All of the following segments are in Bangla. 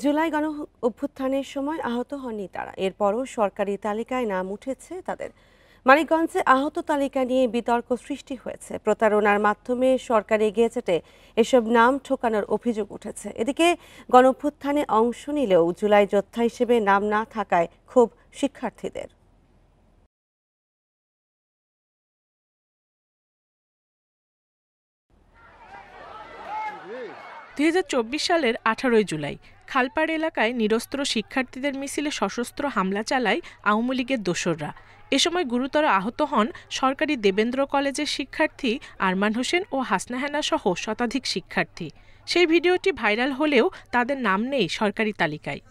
জুলাই গণ অভ্যুত্থানের সময় আহত হননি তারা, এরপরও সরকারি তালিকায় নাম উঠেছে তাদের। মানিকগঞ্জে আহত তালিকা নিয়ে বিতর্ক সৃষ্টি হয়েছে। প্রতারণার মাধ্যমে সরকারি গেজেটে এসব নাম ঠোকানোর অভিযোগ উঠেছে। এদিকে গণ অভ্যুত্থানে অংশ নিলেও জুলাই যোদ্ধা হিসেবে নাম না থাকায় ক্ষোভ শিক্ষার্থীদের। 2024 সালের 18 জুলাই খালপাড় এলাকায় নিরস্ত্র শিক্ষার্থীদের মিছিলে সশস্ত্র হামলা চালায় আওয়ামী লীগের দোসররা। এ সময় গুরুতর আহত হন সরকারি দেবেন্দ্র কলেজের শিক্ষার্থী আরমান হোসেন ও হাসনা হেনা সহ শতাধিক শিক্ষার্থী। সেই ভিডিওটি ভাইরাল হলেও তাদের নাম নেই সরকারি তালিকায়।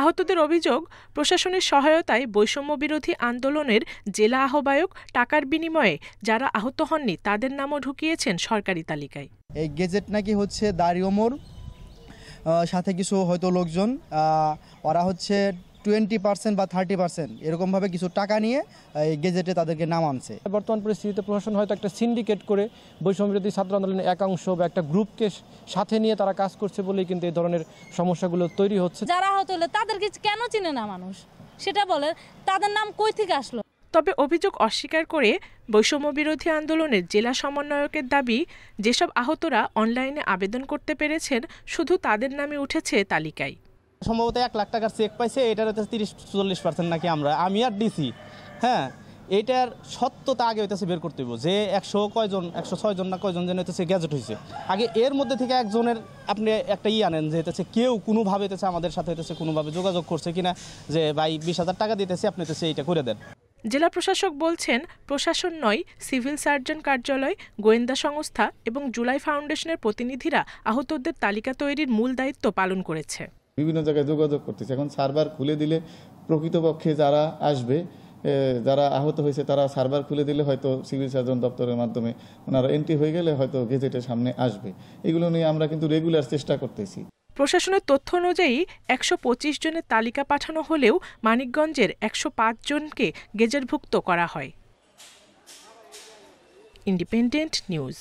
আহতদের অভিযোগ, প্রশাসনের সহায়তায় বৈষম্য বিরোধী আন্দোলনের জেলা আহ্বায়ক টাকার বিনিময়ে যারা আহত হননি তাদের নামও ঢুকিয়েছেন সরকারি তালিকায়। এই গেজেট নাকি হচ্ছে দাড়ি ওমর সাথে কিছু হয়তো লোকজন, ওরা হচ্ছে 20% বা 30% এরকমভাবে কিছু টাকা নিয়ে এই গেজেটে তাদেরকে নাম আনছে। বর্তমান পরিস্থিতিতে প্রশাসন হয়তো একটা সিন্ডিকেট করে বৈষম্য বিরোধী ছাত্র আন্দোলনের একাংশ বা একটা গ্রুপকে সাথে নিয়ে তারা কাজ করছে বলেই কিন্তু এই ধরনের সমস্যাগুলো তৈরি হচ্ছে। যারা আহত হলে তাদেরকে কেন চিনে না মানুষ, সেটা বলে, তাদের নাম কই থেকে আসলো? তবে অভিযোগ অস্বীকার করে বৈষম্য বিরোধী আন্দোলনের জেলা সমন্বয়কের দাবি, যেসব আহতরা অনলাইনে আবেদন করতে পেরেছেন শুধু তাদের নামে উঠেছে তালিকায়। সম্ভবত 1 লাখ টাকার চেক পাইছে, এটার হচ্ছে 30-40% নাকি আমি আর ডিসি। হ্যাঁ, এইটার সত্যতা আগে হইতেছে বের করতে হবে যে 106 জন না কয়জন যেন হইতেছে গ্যাজেট হয়েছে। আগে এর মধ্যে থেকে একজনের আপনি একটা আনেন যে হইতেছে কেউ কোনোভাবে হইতেছে আমাদের সাথে হইতেছে কোনোভাবে যোগাযোগ করছে কিনা যে ভাই 20,000 টাকা দিতেছে আপনি হইতেছে এইটা করে দেন। জেলা প্রশাসক বলছেন, প্রশাসন নয়, সিভিল সার্জন কার্যালয়, গোয়েন্দা সংস্থা এবং জুলাই ফাউন্ডেশনের প্রতিনিধিরা আহতদের তালিকা তৈরির মূল দায়িত্ব পালন করেছে। বিভিন্ন জায়গায় যোগাযোগ করতেছে। এখন সার্ভার খুলে দিলে প্রকৃতপক্ষে যারা আসবে, যারা আহত হয়েছে তারা সার্ভার খুলে দিলে হয়তো সিভিল সার্জন দপ্তরের মাধ্যমে ওনারা এন্ট্রি হয়ে গেলে হয়তো গেজেটের সামনে আসবে। এগুলো নিয়ে আমরা কিন্তু রেগুলার চেষ্টা করতেছি। প্রশাসনের তথ্য অনুযায়ী 125 জনের তালিকা পাঠানো হলেও মানিকগঞ্জের 105 জনকে গেজেটভুক্ত করা হয়। Independent news.